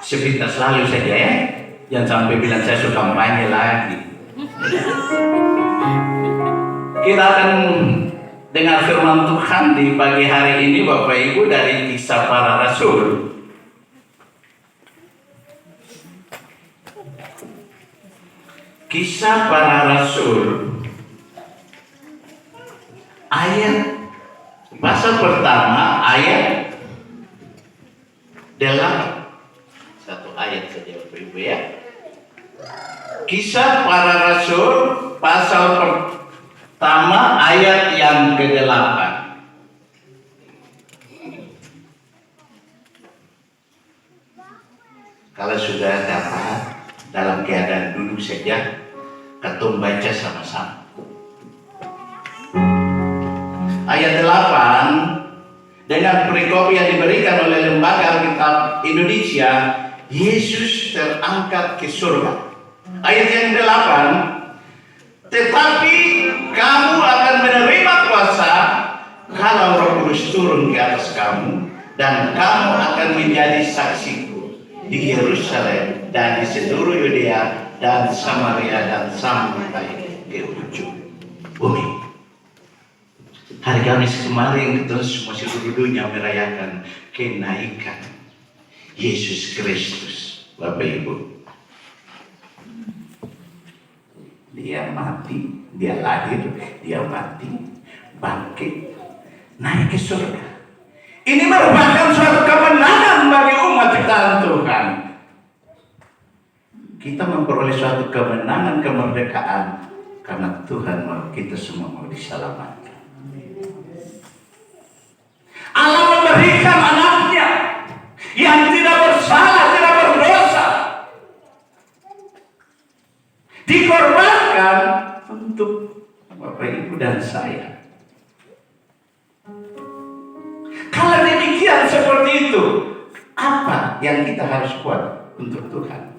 sepintas lalu saja ya. Jangan sampai bilang saya suka kampanye lagi. Kita akan dengar firman Tuhan di pagi hari ini Bapak Ibu dari Kisah Para Rasul. Kisah Para Rasul ayat pasal pertama ayat 8. Satu ayat saja Bapak Ibu ya. Kisah Para Rasul pasal pertama ayat yang ke-8. Kalau sudah dapat dalam keadaan duduk saja, kita baca sama-sama. Ayat 8, dengan perikop yang diberikan oleh Lembaga Alkitab Indonesia, Yesus terangkat ke surga. Ayat yang 8, tetapi kamu akan menerima kuasa kalau Roh Kudus turun ke atas kamu, dan kamu akan menjadi saksiku di Yerusalem dan di seluruh Yudea dan Samaria dan sampai ke ujung bumi. Hari Kamis kemarin kita semua seluruh dunia merayakan kenaikan Yesus Kristus, Bapak Ibu. Dia mati, dia lahir, dia mati, bangkit, naik ke surga. Ini merupakan suatu kemenangan bagi umat ciptaan Tuhan. Kita memperoleh suatu kemenangan, kemerdekaan karena Tuhan mau kita semua mau diselamatkan. Allah memberikan anaknya yang tidak bersalah, tidak berdosa, dikorbankan untuk Bapak Ibu dan saya. Kalau demikian seperti itu, apa yang kita harus buat untuk Tuhan?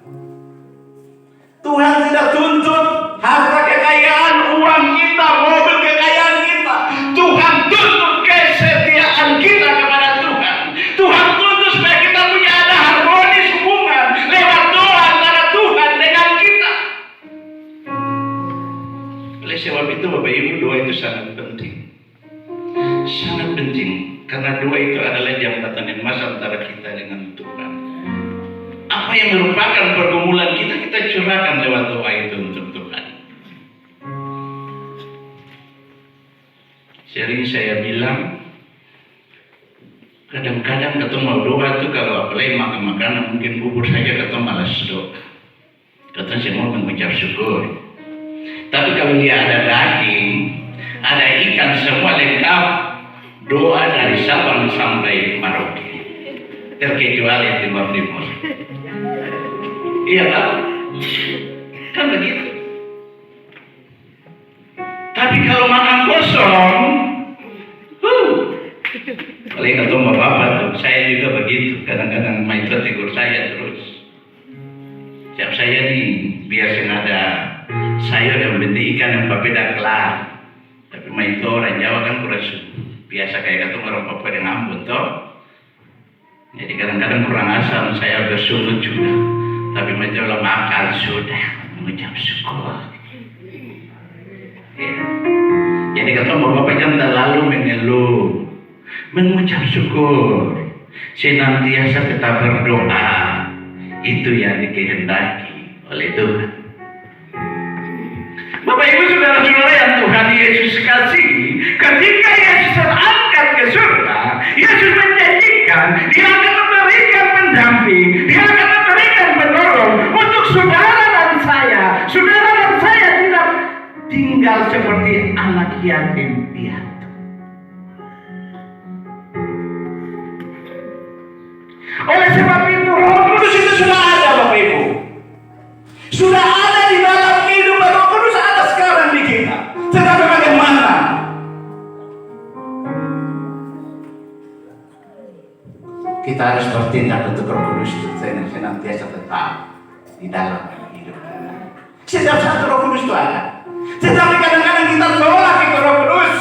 Tuhan tidak tuntut harta kekayaan, uang kita, mobil kekayaan kita. Tuhan tuntut kesetiaan kita kepada Tuhan. Tuhan tuntut supaya kita punya ada harmonis hubungan lewat doa antara Tuhan dengan kita. Oleh sebab itu Bapak Ibu, doa itu sangat penting. Sangat penting, karena doa itu adalah jembatan yang emas antara kita dengan Tuhan. Apa yang merupakan pergumulan kita, kita curahkan lewat doa itu untuk Tuhan. Sering saya bilang, kadang-kadang kita mau doa tuh kalau apalagi makan makanan mungkin bubur saja kita malas doa. Kita semua mengucap syukur. Tapi kalau dia ada daging, ada ikan, semua lengkap, doa dari Sabang sampai Merauke, terkecuali timur-timur. Iya kan begitu. Tapi kalau makan kosong, paling ketemu bapak tuh, saya juga begitu. Kadang-kadang maestro tegur saya terus. Siap saya nih, biasa ada sayur yang bentuk ikan yang papeda kelar. Tapi maestro orang Jawa kan kurang biasa kayak ketemu orang Papua yang Ambon toh. Jadi kadang-kadang kurang asam, saya bersungut juga. Tapi maestro lah makan sudah mengucap syukur. Ya. Jadi ketemu bapak jangan terlalu mengeluh, mengucap syukur, senantiasa kita berdoa. Itu yang dikehendaki oleh Tuhan. Bapak Ibu saudara-saudara yang Tuhan Yesus kasihi, ketika Yesus terangkat ke surga, Yesus menjanjikan Dia akan memberikan pendamping, Dia akan memberikan penolong untuk saudara dan saya. Saudara dan saya tidak tinggal seperti anak yatim piatu. Oleh sebab itu Roh Kudus itu sudah ada Bapak Ibu. Sudah ada di dalam kehidupan Roh Kudus, ada sekarang di kita. Tetapi bagaimana? Kita harus bertindak untuk Roh Kudus itu senantiasa tetap di dalam hidup kita. Setiap satu Roh Kudus itu ada. Tetapi kadang-kadang kita tolak itu Roh Kudus.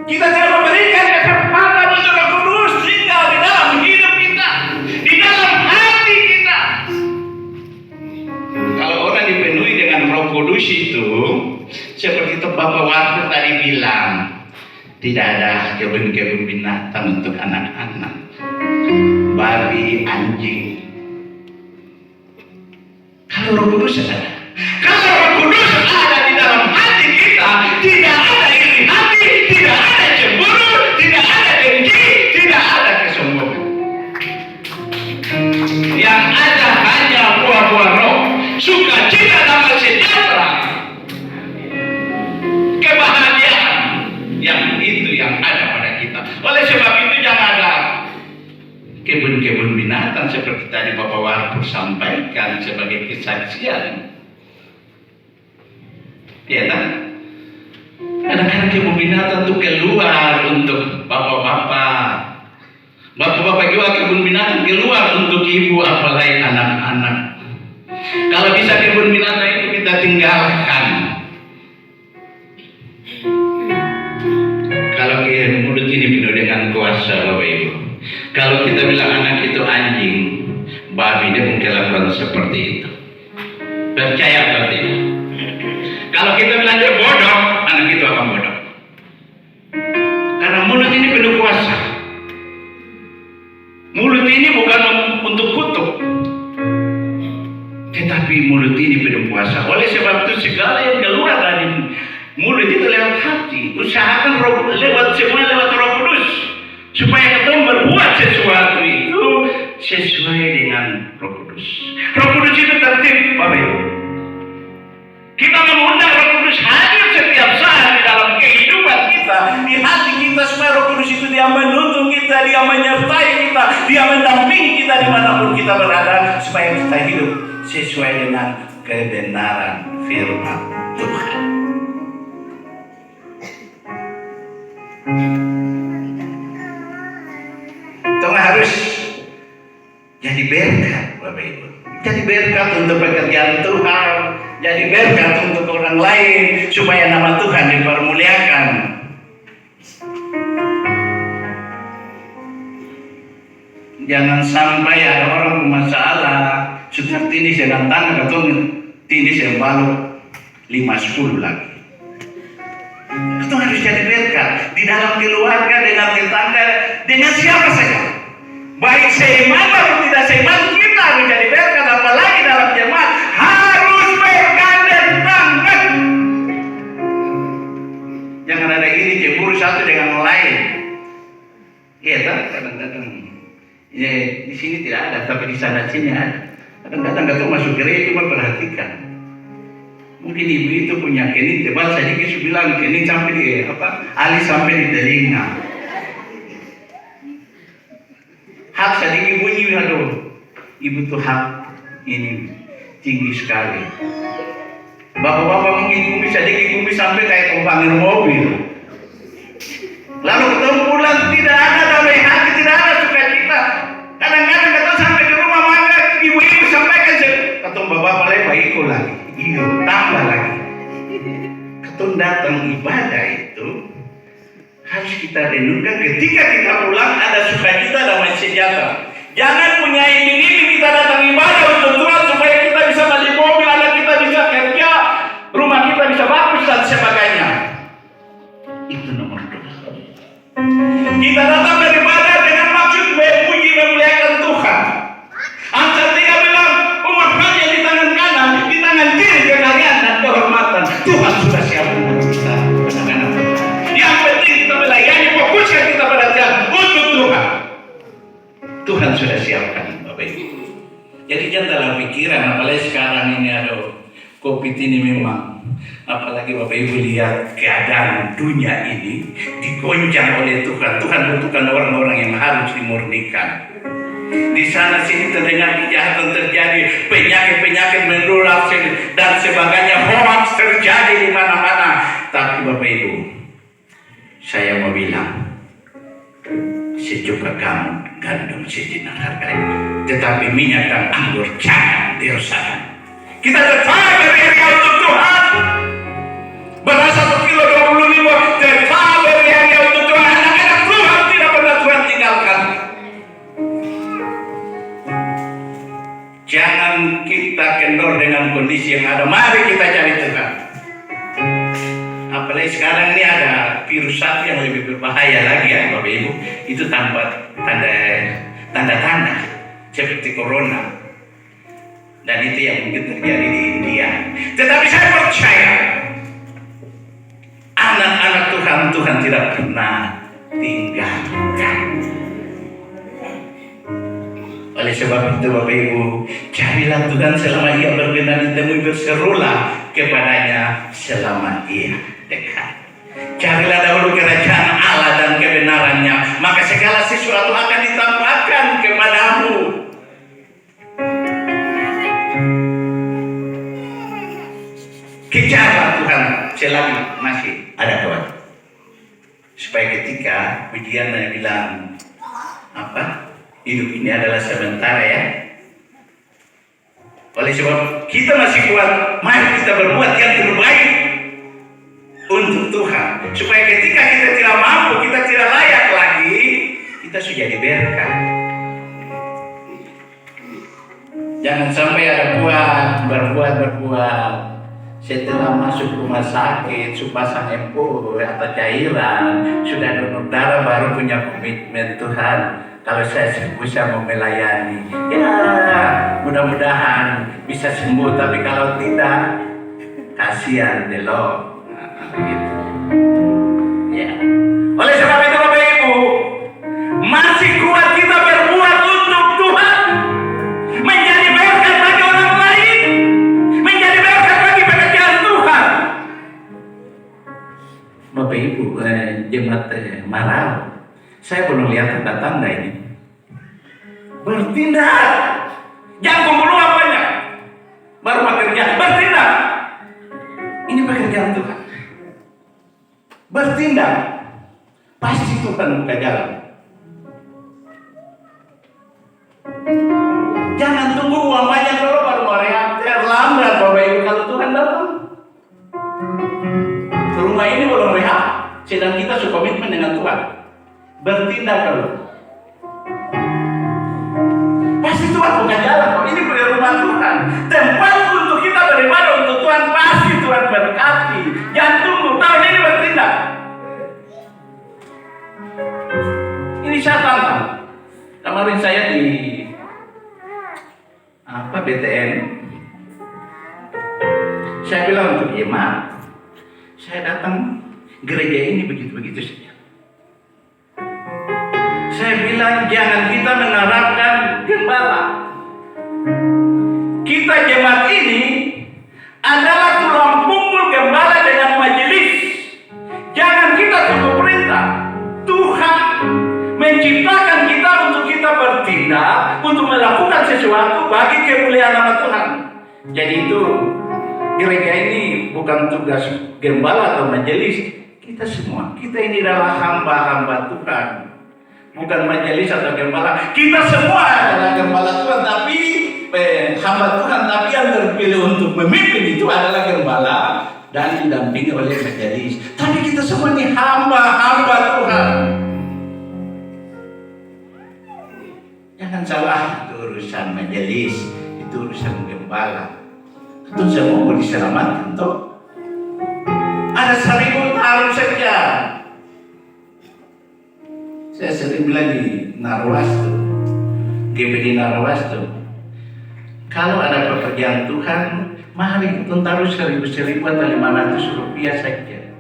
Kita tidak memberikan kesempatan untuk Roh Kudus tinggal Tidak ada kebun-kebun binatang untuk anak-anak. Babi, anjing. Kalau Roh Kudus ada. Kalau Roh Kudus ada di dalam hati kita, tidak ada iri hati, tidak ada cemburu, tidak ada dengki, tidak ada kesombongan. Yang ada hanya buah-buah roh, sukacita, damai sejahtera, kebahagiaan. Yang itu yang ada pada kita. Oleh sebab itu jangan ada kebun-kebun binatang seperti tadi Bapak Warpur sampaikan sebagai kesaksian. Ya kan? Kadang-kadang kebun binatang itu keluar untuk bapak-bapak. Bapak-bapak juga kebun binatang keluar untuk ibu, apalagi anak-anak. Kalau bisa kebun binatang itu kita tinggalkan. Kalau mulut ini penuh dengan kuasa, Bapak Ibu. Kalau kita bilang anak itu anjing, babi, dia mungkin lakukan seperti itu. Percaya atau tidak? Kalau kita bilang dia bodoh, anak itu akan bodoh. Karena mulut ini penuh kuasa. Mulut ini bukan untuk kutuk, tetapi mulut ini penuh kuasa. Oleh sebab itu segala yang keluar dari mulut itu lewat hati. Usahakan semua lewat Roh Kudus, supaya kita berbuat sesuatu itu sesuai dengan Roh Kudus. Roh Kudus itu tertib, Bapak Ibu. Kita mengundang Roh Kudus hadir setiap saat di dalam kehidupan kita, di hati kita, supaya Roh Kudus itu dia menuntun kita, dia menyertai kita, dia mendampingi kita dimanapun kita berada, supaya kita hidup sesuai dengan kebenaran firman Tuhan. Itu harus jadi berkat, Bapak Ibu. Jadi berkat untuk pekerjaan Tuhan, jadi berkat untuk orang lain, supaya nama Tuhan dipermuliakan. Jangan sampai ada orang bermasalah, sudah tindis dengan tangan atau tindis yang baru 5-10 lagi. Itu harus jadi berkat di dalam keluarga, dengan tetangga, dengan siapa saja. Baik seiman maupun tidak seiman, kita harus jadi berkat, apalagi dalam jemaat harus bergandeng tangan. Jangan ada iri cemburu satu dengan lain. Iya, kadang-kadang ya, di sini tidak ada, tapi di sana sini ada. Kadang-kadang nggak tahu masuk gereja, cuma perhatikan. Mungkin ibu itu punya kening tebal, saya dikit bilang kening sampai di alis sampai di telinga. Hak sedikit bunyi, aduh, ibu tuh hak ini tinggi sekali. Bapak-bapak mungkin kumis sedikit kumis sampai kayak kompangir mobil. Lalu ketemu pulang tidak ada damai hati, tidak ada sukacita. Kadang-kadang kita sampai di rumah maka ibu-ibu sampaikan ketemu bapak baikku lagi. Iya, tambah lagi. Ketun datang ibadah itu harus kita renungkan ketika kita pulang ada sukacita damai sejahtera. Jangan punya iming-iming kita datang ibadah untuk Tuhan supaya kita bisa beli mobil, anak kita bisa kerja, rumah kita bisa bagus dan sebagainya. Itu nomor 2. Kita datang beribadah dengan maksud memuji memuliakan Tuhan. Angkat dia bilang umat yang di tangan kanan, di tangan kiri kekayaan dan kehormatan. Tuhan sudah siap untuk kita. Yang penting kita melayani, fokuskan kita pada Tuhan untuk Tuhan. Tuhan sudah siapkan, Bapak Ibu. Jadi janganlah pikiran, apalagi sekarang ini ada COVID ini memang. Apalagi Bapak Ibu lihat keadaan dunia ini digoncang oleh Tuhan. Tuhan butuhkan orang-orang yang harus dimurnikan. Di sana sini terdengar kejahatan terjadi, penyakit-penyakit menular dan sebagainya, hoax terjadi di mana-mana. Tapi Bapak Ibu, saya mau bilang, secuka kamu gandum sejenak harganya, tetapi minyak dan anggur jangan dirusakan. Kita tetap beribadah untuk Tuhan. Beras 1 kilo 20.000, tetap beribadah untuk Tuhan. Anak-anak Tuhan tidak pernah Tuhan tinggalkan. Jangan kita kendor dengan kondisi yang ada. Mari kita cari Tuhan. Apalagi sekarang ini ada virus satu yang lebih berbahaya lagi ya Bapak Ibu. Itu tanda-tanda seperti corona. Dan itu yang mungkin terjadi di India. Tetapi saya percaya anak-anak Tuhan tidak pernah tinggalkan. Oleh sebab itu Bapak Ibu, carilah Tuhan selama ia berkenan ditemui, berserulah kepadanya selama ia dekat. Carilah dahulu kerajaan Allah dan kebenarannya, maka segala sesuatu akan ditambahkan kepadamu. Kejarlah Tuhan selagi masih ada waktu, supaya ketika ujian bilang hidup ini adalah sementara ya. Oleh sebab kita masih kuat, mari kita berbuat yang terbaik untuk Tuhan, supaya ketika kita tidak mampu, kita tidak layak lagi, kita sudah diberkat. Jangan sampai ada berbuat setelah masuk rumah sakit, supasang empul atau cairan, sudah donor darah baru punya komitmen Tuhan. Kalau saya bisa mau melayani, ya mudah-mudahan bisa sembuh. Tapi kalau tidak, kasihan deh loh. Gitu. Ya. Oleh sebab itu Bapak Ibu, masih kuat kita berbuat untuk Tuhan, menjadi berkat bagi orang lain, menjadi berkat bagi pekerjaan Tuhan. Bapak Ibu, jemaat Marau, saya belum lihat tanda-tanda ini. Bertindak, jangan kumpul uang banyak, baru bekerja. Bertindak, ini pekerjaan Tuhan. Bertindak, pasti Tuhan buka jalan. Jangan tunggu uang banyak dulu baru merehat. Terlambat Bapak Ibu kalau Tuhan datang. Rumah ini belum rehat, sedang kita sekomitmen dengan Tuhan. Bertindak dulu. Pasti Tuhan buka jalan. Ini rumah Tuhan, tempat untuk kita beribadah untuk Tuhan. Pasti Tuhan berkati. Jangan tunggu, tahun ini bertindak. Ini saya tantang. Kemarin saya di BTN, saya bilang untuk jemaat, saya datang gereja ini begitu-begitu saja. Saya bilang jangan kita mengharapkan gembala. Kita jemaat ini adalah tulang punggung gembala dengan majelis. Jangan kita tunggu perintah. Tuhan menciptakan kita untuk kita bertindak, untuk melakukan sesuatu bagi kemuliaan nama Tuhan. Jadi itu gereja ini bukan tugas gembala atau majelis. Kita semua, kita ini adalah hamba-hamba Tuhan. Bukan majelis atau gembala. Kita semua adalah gembala Tuhan, tapi hamba Tuhan. Tapi yang terpilih untuk memimpin itu adalah gembala dan didampingi oleh majelis. Tapi kita semua ini hamba-hamba Tuhan. Jangan salah, itu urusan majelis, itu urusan gembala. Itu semua mau diselamatkan toh. Ada 1000 tahun saja. Saya sering bilang di Narwastu, GPD Narwastu, kalau ada pekerjaan Tuhan, mari kita taruh 1.000 atau 500 rupiah saja,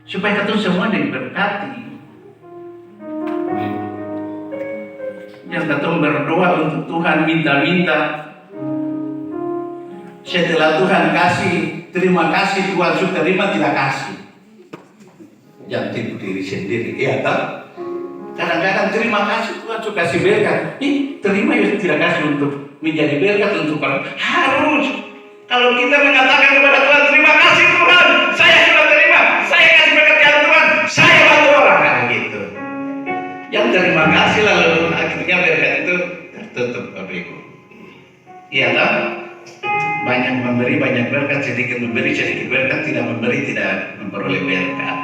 supaya kita semua diberkati. Yang kita berdoa untuk Tuhan, minta-minta. Setelah Tuhan kasih, terima kasih Tuhan sudah terima, tidak kasih. Jangan tipu diri sendiri, ya tak? Kadang-kadang terima kasih Tuhan sudah kasih berkat. Terima ya tidak kasih untuk menjadi berkat untuk orang. Harus. Kalau kita mengatakan kepada Tuhan, terima kasih Tuhan, saya sudah terima, saya kasih pekerjaan Tuhan, saya bantu orang, kan gitu. Yang terima kasih lalu akhirnya berkat itu tertutup Bapak Ibu. Iya tak? Banyak memberi, banyak berkat, sedikit memberi, sedikit berkat, tidak memberi, tidak memperoleh berkat.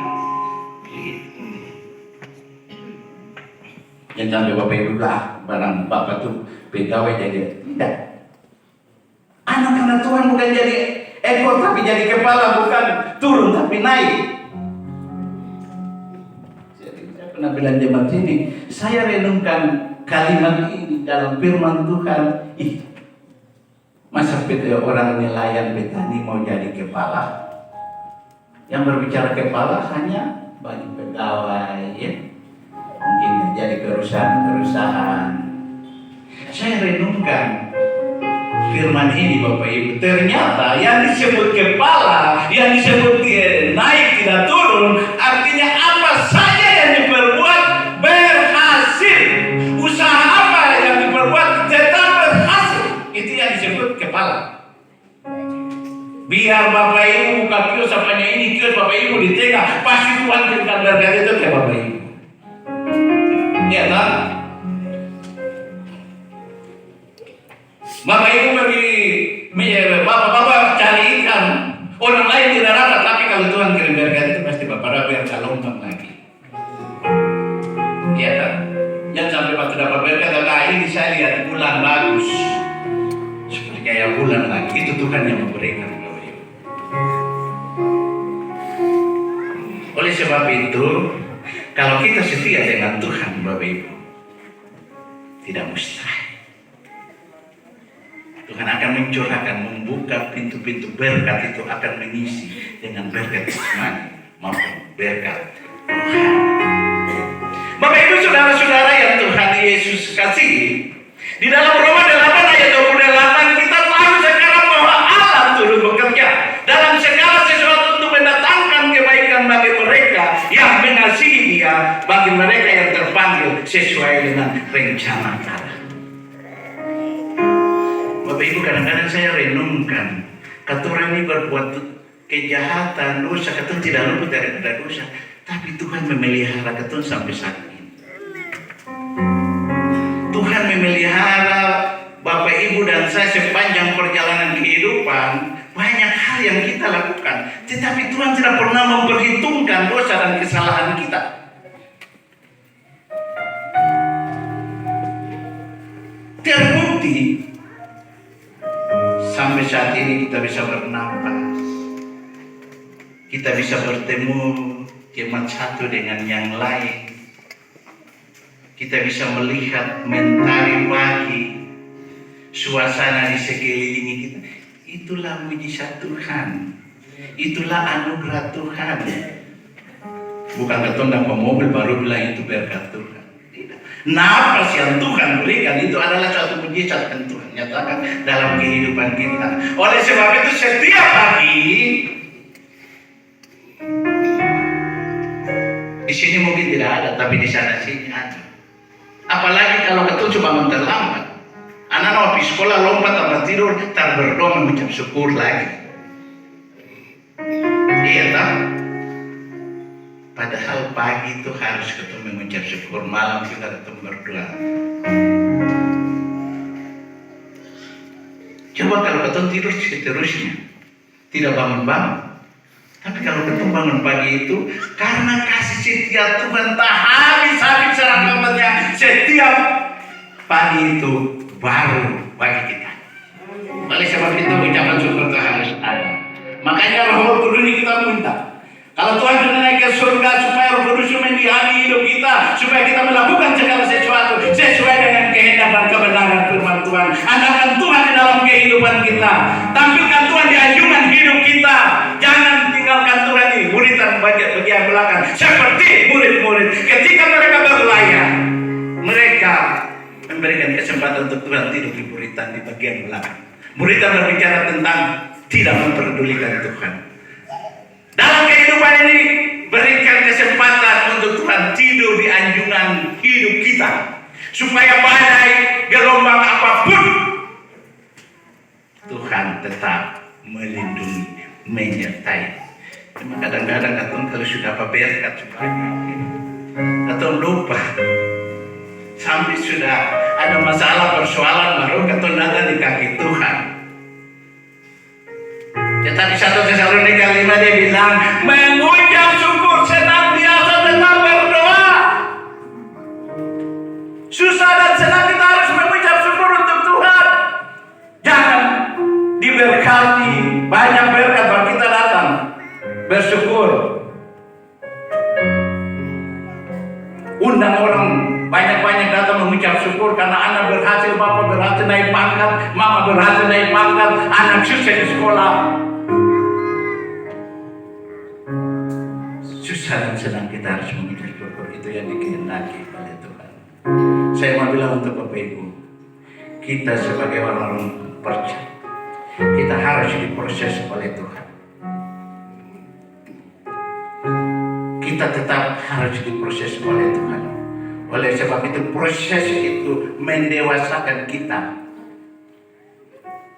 Jangan sampai Bapak Ibu barang Bapak tuh pegawai jadi tidak. Anak-anak Tuhan bukan jadi ekor tapi jadi kepala, bukan turun tapi naik. Jadi saya pernah bilang jemaat ini, saya renungkan kalimat ini dalam firman Tuhan. Masa orang nelayan petani mau jadi kepala? Yang berbicara kepala hanya bagi pegawai, ya. Mungkin jadi perusahaan. Saya renungkan firman ini Bapak Ibu. Ternyata yang disebut kepala, yang disebut naik tidak turun, artinya apa saja yang diperbuat berhasil. Usaha apa yang diperbuat tetap berhasil. Itu yang disebut kepala. Biar Bapak Ibu buka kios, apanya ini kios Bapak Ibu di tengah, pasti Tuhan berikan berkat itu ke Bapak Ibu. Iya kan? Bapak Ibu pergi, Bapak cari ikan, orang lain tidak dapat, tapi kalau Tuhan kirim berkat itu pasti Bapak dapat yang lompang lagi. Iya kan? Jangan sampai Bapak dapat berkat, ini saya lihat bulan bagus, seperti kayak bulan lagi. Itu Tuhan yang memberikan. Oleh sebab itu, kalau kita setia dengan Tuhan, Bapak Ibu, tidak mustahil. Tuhan akan mencurahkan, membuka pintu-pintu berkat itu, akan mengisi dengan berkat jasmani maupun berkat rohani. Bapak Ibu, saudara-saudara yang Tuhan Yesus kasih, di dalam Roma 8 ayat 28 kita tahu sekarang bahwa Allah turut bekerja dalam segala sesuatu untuk mendatangkan kebaikan bagi mereka yang mengasihi Dia, bagi mereka yang terpanggil sesuai dengan rencana Allah. Bapak Ibu, kadang-kadang saya renungkan, katoran ini berbuat kejahatan, dosa, katoran tidak luput daripada dosa, tapi Tuhan memelihara katoran sampai saat ini. Tuhan memelihara Bapak Ibu dan saya sepanjang perjalanan kehidupan. Banyak hal yang kita lakukan, tetapi Tuhan tidak pernah memperhitungkan dosa dan kesalahan kita. Terbukti sampai saat ini kita bisa bernapas, kita bisa bertemu jemaat satu dengan yang lain, kita bisa melihat mentari pagi, suasana di sekeliling kita. Itulah mujizat Tuhan, itulah anugerah Tuhan. Bukan ketondang mobil baru bilang itu berkat Tuhan. Tidak. Napas yang Tuhan berikan itu adalah suatu mujizat yang Tuhan nyatakan dalam kehidupan kita. Oleh sebab itu setiap pagi, di sini mungkin tidak ada, tapi di sana sini ada. Apalagi kalau ketujuh bangun terlambat. Anak-anak di sekolah lompat tanpa tidur, tak berdoa mengucap syukur lagi. Iya tak? Padahal pagi itu harus ketemu mengucap syukur, malam kita ketemu berdoa. Coba kalau ketemu tidur seterusnya, tidak bangun-bangun. Tapi kalau ketemu bangun pagi itu, karena kasih setia Tuhan tak habis-habis rahmatnya, setiap pagi itu baru bagi kita. Oleh sebab itu ucapan syukur itu harus ada. Makanya Roh Kudus ini kita minta. Kalau Tuhan sudah naik ke surga, supaya Roh Kudus mendiami hidup kita, supaya kita melakukan segala sesuatu sesuai dengan kehendak dan kebenaran firman Tuhan. Andalkan Tuhan di dalam kehidupan kita, tampilkan Tuhan di anjungan hidup kita. Jangan tinggalkan Tuhan di muritan bagian belakang. Seperti murid-murid ketika mereka berlayar, mereka memberikan kesempatan untuk Tuhan tidur di muritan di bagian belakang. Muritan berbicara tentang tidak memperdulikan Tuhan. Dalam kehidupan ini berikan kesempatan untuk Tuhan tidur di anjungan hidup kita, supaya badai gelombang apapun Tuhan tetap melindungi, menyertai. Cuma kadang-kadang kalau sudah berkat atau lupa, sampai sudah ada masalah persoalan baru ketonatan di kaki Tuhan. Ya tadi 1 Tesalonika 5 dia bilang mengucap syukur senantiasa tetap berdoa. Susah dan senang kita harus mengucap syukur untuk Tuhan. Jangan diberkati banyak berkat berhasil naik pangkat, mama berhasil naik pangkat, anak sukses di sekolah. Susah dan senang kita harus mengucap syukur, itu yang dikehendaki oleh Tuhan. Saya mau bilang untuk Bapak Ibu, kita sebagai orang-orang percaya, kita harus diproses oleh Tuhan. Kita tetap harus diproses oleh Tuhan. Oleh sebab itu proses itu mendewasakan kita,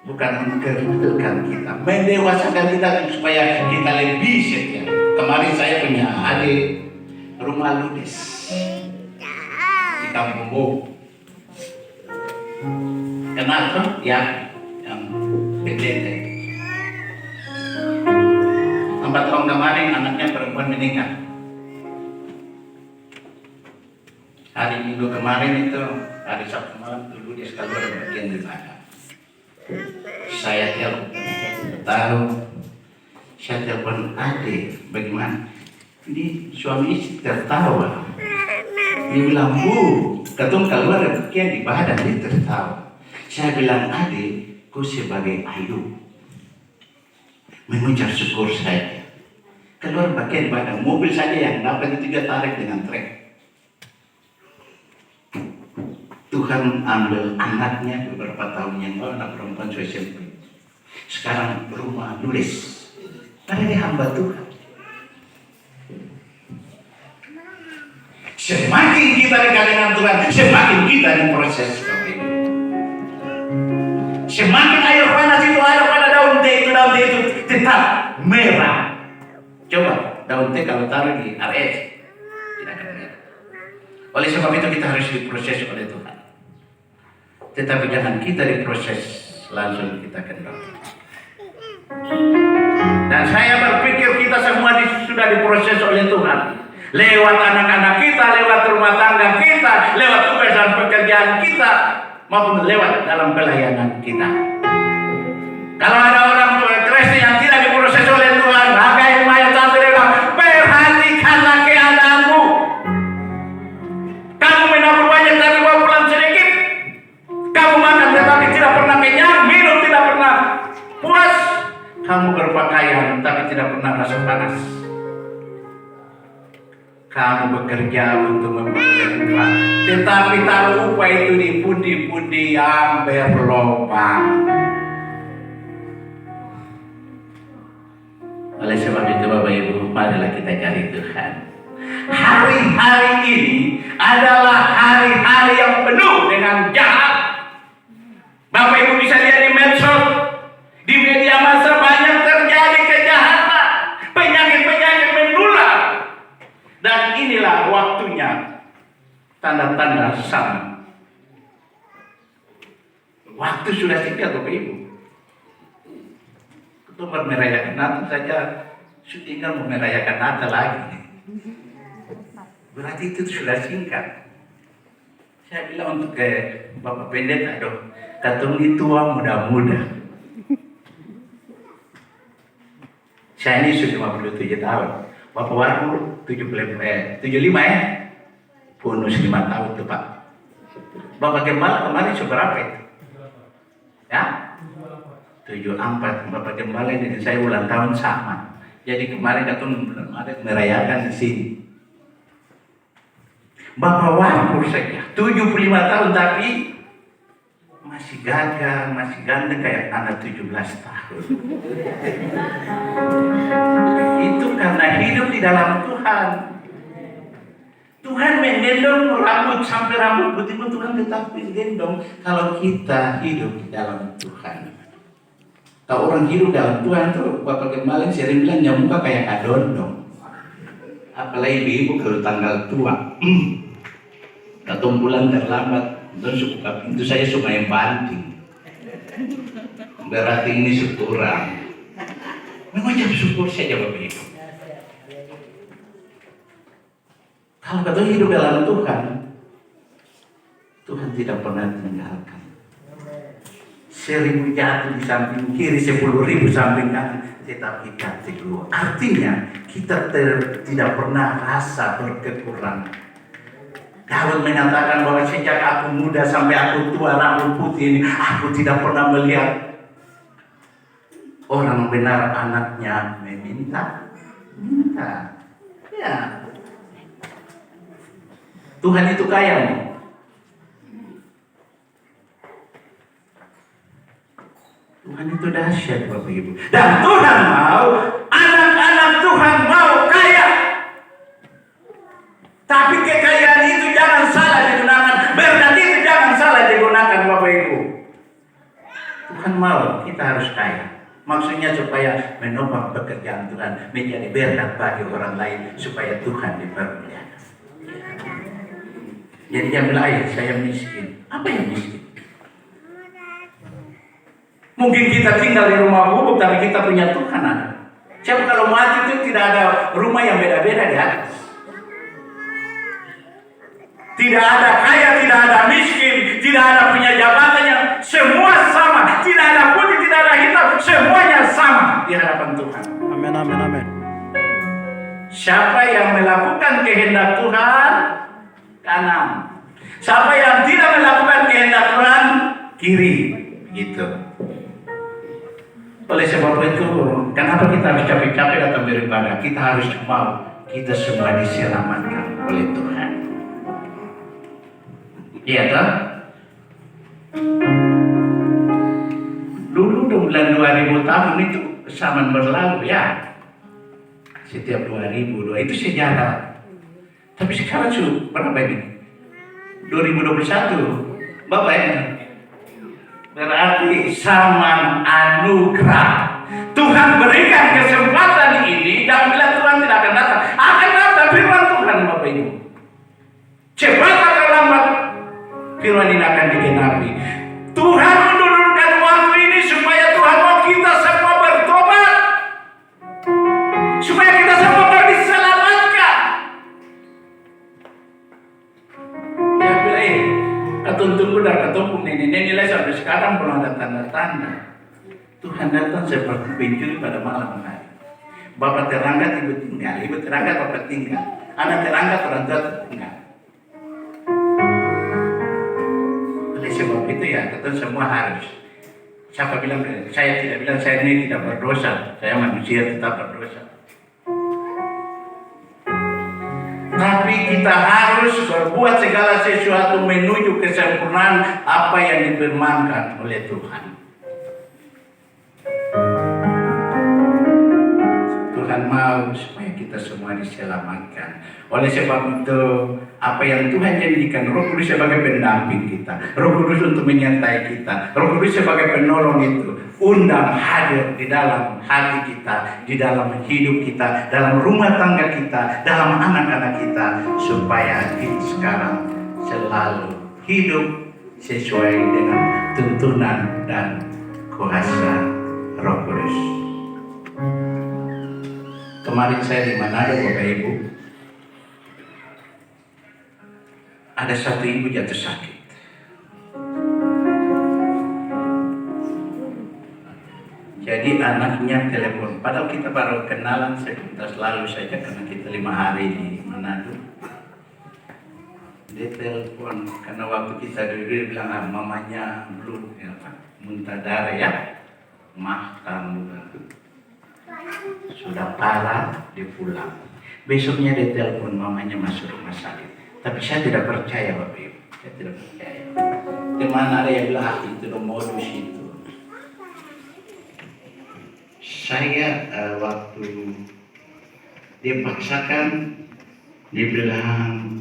bukan mengkerdilkan kita. Mendewasakan kita supaya kita lebih setia. Kemarin saya punya adik rumah ludes di kampung Bu. Kenal tuh? Ya, yang PTT. 4 tahun kemarin anaknya perempuan meninggal. Hari Minggu kemarin itu, hari Sabtu malam dulu dia sekali ada bagian di belakang. Saya telepon adik, bagaimana? Ini suami istri tertawa. Dia bilang, Bu, ketung keluar ada bagian di badan, dia tertawa. Saya bilang, adik, ku sebagai Ayub mengucap syukur saya. Keluar bagian di badan, mobil saja yang dapat itu dia tarik dengan trek. Tuhan ambil anaknya beberapa tahun yang lalu, anak perempuan SMP. Sekarang rumah nulis. Karena dia hamba Tuhan. Semakin kita dekat dengan Tuhan, semakin kita diproses. Semakin air panas daun teh itu tetap merah. Coba daun teh kalau taruh di RS tidak akan merah. Oleh sebab itu kita harus diproses oleh Tuhan. Tetapi jangan kita diproses langsung kita kenal. Dan saya berpikir kita semua sudah diproses oleh Tuhan. Lewat anak-anak kita, lewat rumah tangga kita, lewat tugas dan pekerjaan kita, maupun lewat dalam pelayanan kita. Kalau ada orang Kristen yang tidak diproses oleh Tuhan, maka yang ayat 1 bilang, perhatikanlah keadaanmu. Kamu menabur banyak tapi bawa pulang sedikit. Kamu makan tetapi tidak pernah kenyang, minum tidak pernah puas. Kamu berpakaian tapi tidak pernah rasa panas. Kamu bekerja untuk membayar upah, tetapi taruh upah itu di pundi-pundi yang berlobang. Oleh sebab itu Bapak Ibu, marilah kita cari Tuhan. Hari-hari ini adalah hari-hari yang penuh dengan jahat. Bapak Ibu bisa lihat di medsos, di media massa banyak terjadi kejahatan, penyakit-penyakit menular. Dan inilah waktunya, tanda-tanda sama. Waktu sudah singkat Bapak Ibu. Untuk merayakan Natal saja, tinggal merayakan Natal lagi. Berarti itu sudah singkat. Saya bilang untuk Bapak Pendeta, katung tua muda-muda. Saya ini sudah 57 tahun. Bapak Warmu 75 ya? Bonus 5 tahun itu Pak. Bapak Gembala kemarin seberapa itu? Ya? 74. Bapak Gembala dengan saya ulang tahun sama. Jadi kemarin katung merayakan di sini. Bapak Warmu saja 75 tahun tapi masih gagah, masih ganteng kayak anak 17 tahun. Itu karena hidup di dalam Tuhan. Tuhan menggendong rambut sampai rambut putih, Tuhan tetap menggendong kalau kita hidup di dalam Tuhan. Kalau orang hidup dalam Tuhan tuh, Bapak Gembala sering bilang nyamuka kayak kadondong. Apalagi ibu kalau tanggal tua, atau bulan terlambat, itu saya suka yang banting. Berarti ini syukuran. Mengucap syukur saja Bapak Ibu. Kalau kita hidup dalam Tuhan, Tuhan tidak pernah meninggalkan. 1000 jatuh di samping kiri, 10.000 samping kanan, tetap kita teguh. Artinya kita tidak pernah rasa berkekurangan. Daud menyatakan bahwa sejak aku muda sampai aku tua rambut putih ini, aku tidak pernah melihat orang benar anaknya minta. Ya. Tuhan itu kaya. Tuhan itu dahsyat Bapak Ibu. Dan Tuhan mau anak-anak Tuhan mau kaya. Tapi kekayaan itu jangan salah digunakan. Berkat itu jangan salah digunakan Bapak Ibu. Tuhan mau kita harus kaya. Maksudnya supaya menopang pekerjaan Tuhan, menjadi berkat bagi orang lain, supaya Tuhan dipermuliakan. Jadi jangan bilang, ayah saya miskin. Apa yang miskin? Mungkin kita tinggal di rumah gubuk, tapi kita punya Tuhan ada. Siapa kalau mati itu tidak ada rumah yang beda-beda di atas. Tidak ada kaya, tidak ada miskin, tidak ada punya jabatan yang semua sama. Tidak ada putih, tidak ada hitam, semuanya sama di hadapan Tuhan. Amin, amin, amin. Siapa yang melakukan kehendak Tuhan, kanan. Siapa yang tidak melakukan kehendak Tuhan, kiri. Gitu. Oleh sebab itu, kenapa kita harus capek-capek datang beribadah? Kita harus mau kita semua diselamatkan oleh Tuhan. Iya toh? Dulu bulan 2000 tahun itu zaman berlalu ya. Setiap 2002 itu sejarah. Tapi sekarang sudah berapa ini? 2021. Bapak ini berarti zaman anugerah. Tuhan berikan kesempatan ini, dan bila Tuhan tidak akan datang, akan datang firman Tuhan Bapak Ibu. Cepat atau lambat firman ini akan digenapi. Tuhan menurunkan waktu ini supaya Tuhan mau kita semua bertobat, supaya kita semua mau diselamatkan. Ya bilang, tunggu dah ketemu nenek-nenek lah sampai sekarang belum ada tanda-tanda. Tuhan datang seperti pencuri pada malam hari. Bapak terangkat, ibu tinggal, ibu terangkat, bapak tinggal, anak terangkat, orang tua tinggal. Oleh sebab itu ya, kita semua harus. Siapa bilang, saya tidak bilang saya ini tidak berdosa, saya manusia tetap berdosa. Tapi kita harus berbuat segala sesuatu menuju kesempurnaan apa yang difirmankan oleh Tuhan. Tuhan mau supaya kita semua diselamatkan. Oleh sebab itu, apa yang Tuhan jadikan Roh Kudus sebagai pendamping kita, Roh Kudus untuk menyertai kita, Roh Kudus sebagai penolong itu, undang hadir di dalam hati kita, di dalam hidup kita, dalam rumah tangga kita, dalam anak-anak kita, supaya kita sekarang selalu hidup sesuai dengan tuntunan dan kuasa Roh Kudus. Kemarin saya di Manado, Bapak Ibu, ada satu ibu jatuh sakit. Jadi anaknya telepon, padahal kita baru kenalan sekitar lalu saja karena kita 5 hari di Manado. Dia telepon karena waktu kita dulu dia bilang mamanya belum ya, muntah darah ya, mahkam sudah parah, dia pulang. Besoknya dia telepon mamanya masuk rumah sakit. Tapi saya tidak percaya Bapak Ibu, saya tidak percaya. Di mana ada yang bilang itu modus itu. Saya waktu dia paksakan, dia bilang,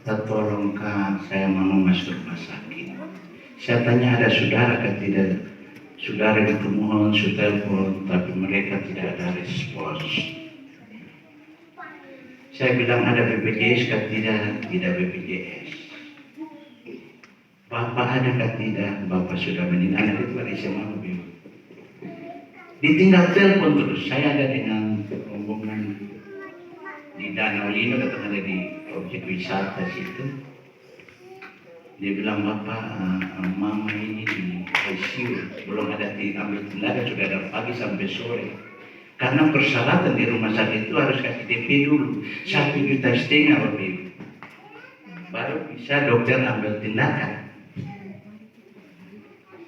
tolongkan saya mau masuk rumah sakit. Saya tanya ada saudara kan tidak? Saudara itu mohon, saya telepon, tapi mereka tidak ada respons. Saya bilang ada BPJS kan tidak? Tidak BPJS. Bapak ada kan tidak? Bapak sudah meninggal. Anak itu ada SMA lebih. Ditinggal telepon terus. Saya ada dengan rombongan di Danau Lino, datang ada di objek wisata situ. Dia bilang, Bapak, mama ini di ICU, belum ada diambil tindakan, sudah dari pagi sampai sore. Karena persyaratan di rumah sakit itu harus kasih DP dulu, 1,5 juta Bapak Ibu. Baru Saya dokter ambil tindakan.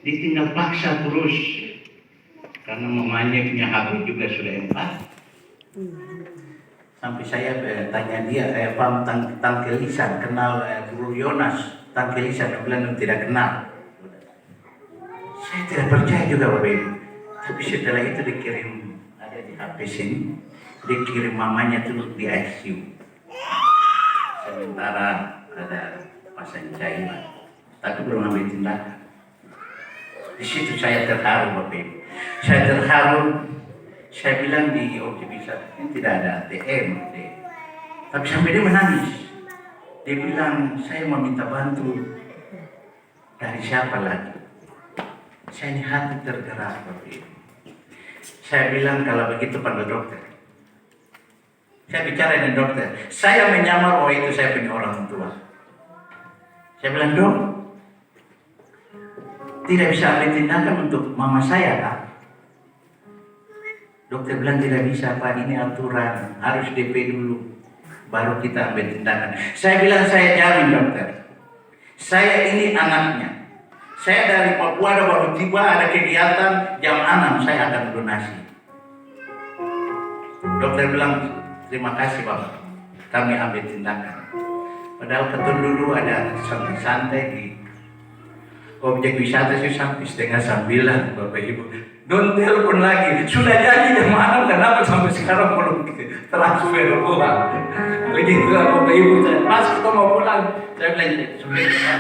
Ditinggal paksa terus. Karena mamanya punya HP juga sudah 4. Sampai saya tanya dia, Pak Tangke Lisan, kenal Guru Yonas Tangke Lisan? Dia bilang tidak kenal. Saya tidak percaya juga Bapak Ibu. Tapi setelah itu dikirim, ada di HP sini, dikirim mamanya tuh di ICU. Sementara ada pasien cairan, tapi belum ambil tindakan. Di situ saya terharu Bapak Ibu. Saya terharu. Saya bilang di Oke bisa, ini tidak ada ATM. Tapi sampai dia menangis. Dia bilang, saya mau minta bantu. Dari siapa lagi? Saya ini hati tergerak Bapak Ibu. Saya bilang kalau begitu panggil dokter. Saya bicara dengan dokter. Saya menyamar bahwa itu saya punya orang tua. Saya bilang, Dok, tidak bisa ambil tindakan untuk mama saya, Kak. Dokter bilang tidak bisa, Pak, ini aturan, harus DP dulu, baru kita ambil tindakan. Saya bilang, saya jamin dokter, saya ini anaknya. Saya dari Papua, baru tiba ada kegiatan jam 6, saya akan donasi. Dokter bilang, terima kasih Bapak, kami ambil tindakan. Padahal ketemu dulu ada santai-santai di objek wisata sih sampai 8:30 Bapak Ibu. Don't telepon lagi, sudah jadi jam 6, kenapa sampai sekarang belum transfer uang? Begitu Bapak Ibu, pas kita mau pulang, saya bilang sebenarnya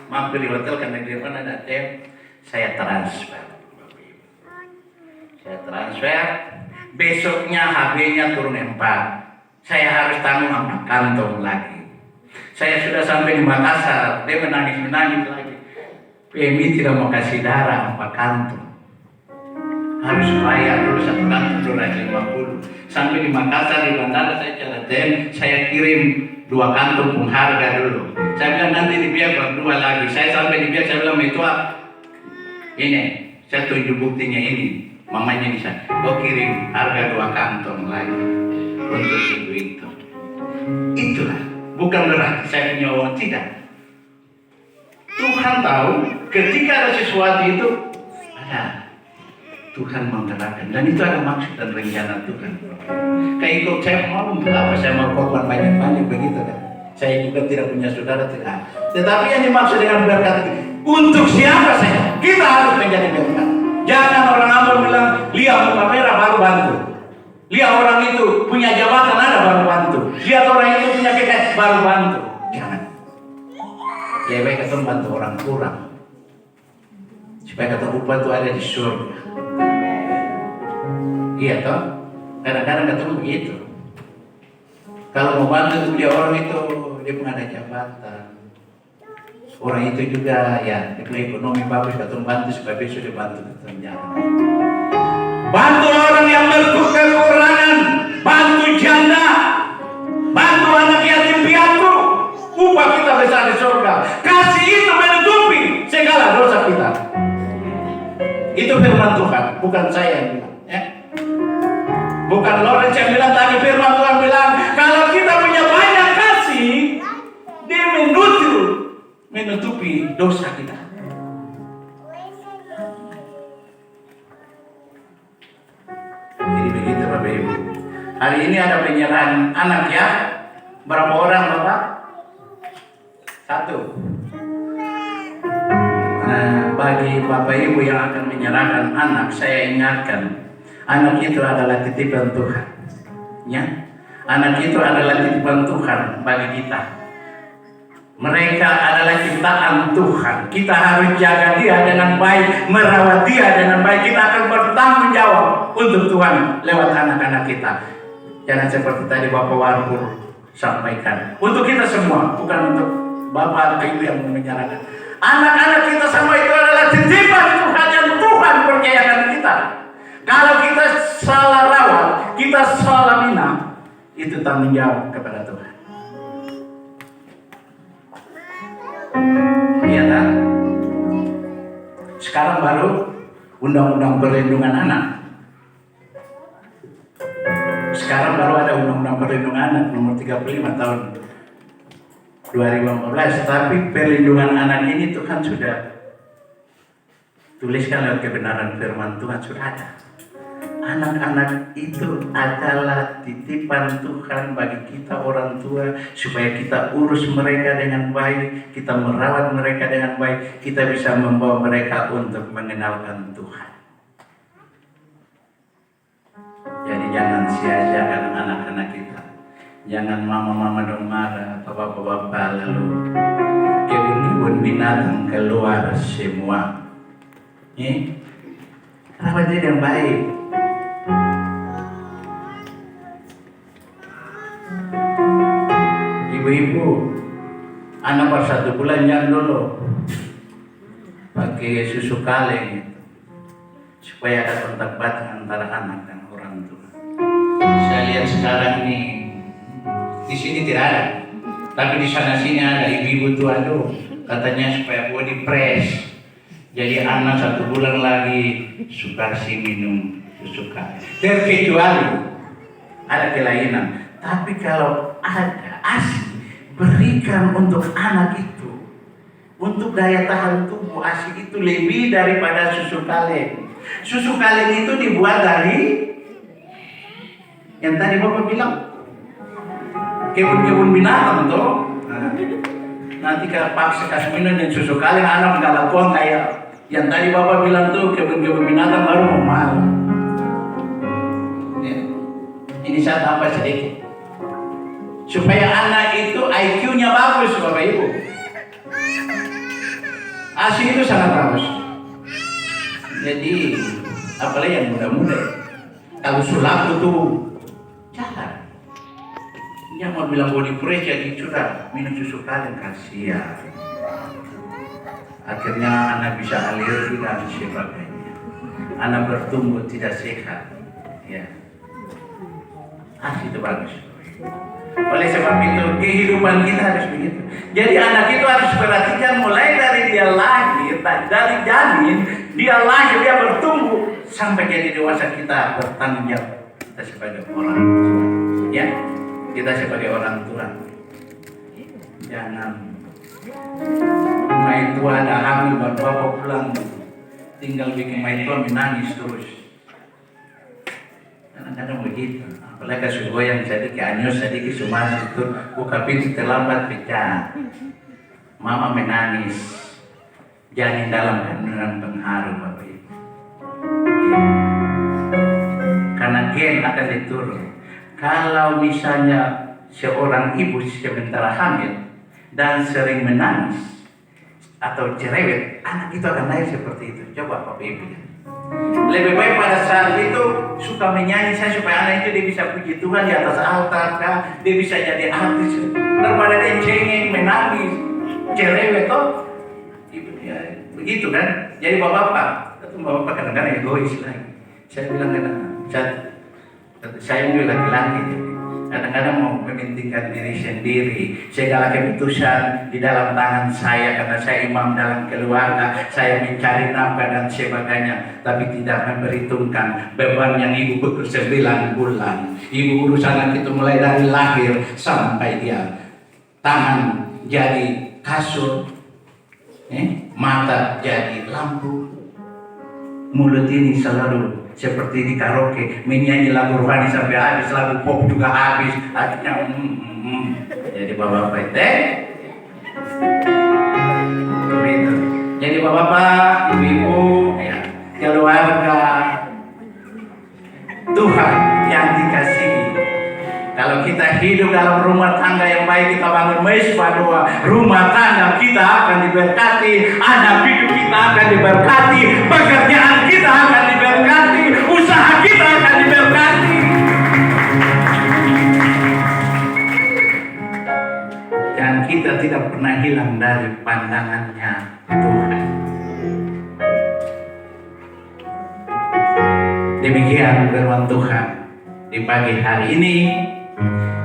mampir di hotel karena di depan ada ATM, saya transfer Bapak Ibu. Saya transfer, besoknya HB-nya turun 4, saya harus tanggung 4 kantong lagi. Saya sudah sampai di Makassar, dia menangis-menangis lagi. PMI tidak mau kasih darah 4 kantong. Harus bayar dulu 1 kantong 250. Sampai di Makassar di bandara saya cari saya kirim 2 kantong pun harga dulu. Saya bilang nanti dibiar berdua lagi. Saya sampai dibiar saya bilang itu ini saya tunjuk buktinya ini. Mamanya bisa. Kau kirim harga 2 kantong lagi untuk itu. Itulah bukan berarti saya punya uang, tidak. Tuhan tahu ketika ada sesuatu itu ada. Tuhan menggerakkan dan itu ada maksud dan rencana Tuhan. Kayak ikut saya mau untuk apa? Saya mau korban banyak-banyak begitu kan? Saya juga tidak punya saudara tidak. Tetapi yang dimaksud dengan berkat untuk siapa saya? Kita harus menjadi berkat. Jangan orang Ambon bilang lihat muka merah baru bantu. Lihat orang itu punya jabatan ada baru bantu. Lihat orang itu punya kekayaan baru bantu. Jangan. Lebih baik ketemu bantu orang kurang. Supaya kata upah itu ada di surga. Iya toh, kadang-kadang ketemu begitu. Kalau mau bantu dia orang itu dia pun ada jabatan. Orang itu juga ya, dia ekonomi bagus ketemu bantu supaya besok dia bantu ketemu jalan. Bantu orang yang berkekurangan, bantu janda, bantu anak yatim piatu, upah kita besar di surga. Kasih itu menutupi segala dosa kita. Itu firman Tuhan, bukan saya yang bilang. Bukan Lawrence yang bilang tadi, firman Tuhan bilang kalau kita punya banyak kasih, dia menutupi dosa kita. Jadi begitu Bapak Ibu. Hari ini ada penyerahan anak ya. Berapa orang Bapak? 1. Nah, bagi Bapak Ibu yang akan menyerahkan anak, saya ingatkan. Anak itu adalah titipan Tuhan, ya. Anak itu adalah titipan Tuhan bagi kita. Mereka adalah ciptaan Tuhan. Kita harus jaga dia dengan baik, merawat dia dengan baik. Kita akan bertanggung jawab untuk Tuhan lewat anak-anak kita. Jangan seperti tadi Bapak Warpur sampaikan. Untuk kita semua, bukan untuk Bapak atau Ibu yang menyerahkan. Anak-anak kita semua itu adalah titipan Tuhan yang Tuhan percayakan kita. Kalau kita salah rawat, kita salah bina, itu tanggung jawab kepada Tuhan. Iya kan? Sekarang baru Undang-Undang Perlindungan Anak. Sekarang baru ada Undang-Undang Perlindungan Anak nomor 35 tahun 2015, tapi perlindungan anak ini Tuhan sudah tuliskan lewat kebenaran firman Tuhan, sudah ada. Anak-anak itu adalah titipan Tuhan bagi kita orang tua, supaya kita urus mereka dengan baik, kita merawat mereka dengan baik, kita bisa membawa mereka untuk mengenalkan Tuhan. Jadi jangan sia-siakan anak-anak kita. Jangan mama-mama dong marah atau bapak-bapak lalu kebun-kebun binatang keluar semua. Rawat dia dengan baik. Ibu-ibu, anak baru 1 bulan jangan dulu pakai susu kaleng supaya ada kontak batin antara anak dan orang tua. Saya lihat sekarang nih, di sini tidak ada, tapi di sana sini ada. Ibu-ibu tuh aduh, katanya supaya body press. Jadi anak 1 bulan lagi suka sih minum susu kaleng. Terkecuali ada kelainan, tapi kalau ada ASI, berikan untuk anak itu, untuk daya tahan tubuh. ASI itu lebih daripada susu kaleng. Susu kaleng itu dibuat dari yang tadi Bapak bilang, kebun-kebun binatang tuh. Nanti kalau paksa kasih minum dan susu kaleng, anak nggak lakukan kayak yang tadi Bapak bilang tuh, kebun-kebun binatang baru mau malu. Ya. Ini saya tambah sedikit, supaya anak itu IQ-nya bagus, Bapak Ibu. ASI itu sangat bagus. Jadi, apalagi yang muda-muda, kalau sulap itu jalan. Yang mau bilang body press, jadi sudah minum susu kaleng, kasihan. Akhirnya anak bisa alergi dan sebagainya. Anak bertumbuh tidak sehat. Ya. ASI itu bagus. Oleh sebab itu kehidupan kita harus begitu. Jadi anak itu harus perhatikan mulai dari dia lahir, dari janin dia lahir, dia bertumbuh sampai jadi dewasa. Kita bertanggung jawab, kita sebagai orang tua. Ya, kita sebagai orang tua. Jangan main tua ada hamil baru bapak pulang tinggal bikin main tua menangis terus. Kadang-kadang begitu. Apalagi kasih goyang sedikit, anyus sedikit, cuma itu buka pintu terlambat pecah. Mama menangis. Janin dalam kandungan pengaruh, Bapak Ibu. Karena gen akan diturun. Kalau misalnya seorang ibu sementara hamil dan sering menangis atau cerewet, anak itu akan lahir seperti itu. Coba Bapak Ibu. Lebih baik pada saat itu suka menyanyi saya supaya anak itu dia bisa puji Tuhan di atas altar, dia bisa jadi artis daripada dia cengeng, menangis, cerewet toh. Ya, begitu kan? Jadi bapak-bapak, itu bapak kadang-kadang egois lagi. Saya bilang saya juga laki-laki. Kadang-kadang mau mementingkan diri sendiri. Segala keputusan di dalam tangan saya karena saya imam dalam keluarga. Saya mencari nafkah dan sebagainya, tapi tidak memperhitungkan beban yang ibu bekerja 9 bulan. Ibu urus anak itu mulai dari lahir sampai dia tangan jadi kasur, mata jadi lampu, mulut ini selalu seperti di karaoke menyanyi lagu rohani sampai habis, lagu pop juga habis. Akhirnya jadi bapak-bapak begitu. Jadi bapak-bapak, ibu-ibu, ya, keluarga Tuhan yang dikasihi. Kalau kita hidup dalam rumah tangga yang baik, kita bangun mesbah doa, rumah tangga kita akan diberkati, anak hidup kita akan diberkati, pekerjaan kita akan diberkati, usaha kita akan diberkati. Dan kita tidak pernah hilang dari pandangannya Tuhan. Demikian firman Tuhan di pagi hari ini.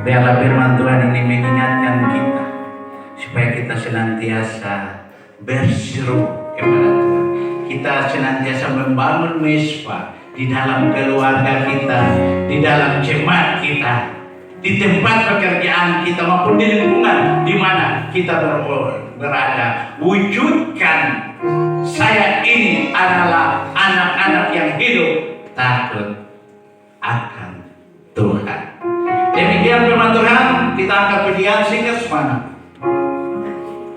Biarlah firman Tuhan ini mengingatkan kita supaya kita senantiasa berseru kepada Tuhan. Kita senantiasa membangun mesbah di dalam keluarga kita, di dalam jemaat kita. di tempat pekerjaan kita maupun di lingkungan di mana kita berada. Wujudkan saya ini adalah anak-anak yang hidup takut akan Tuhan. Demikian firman Tuhan, kita angkat pujian sehingga semangat.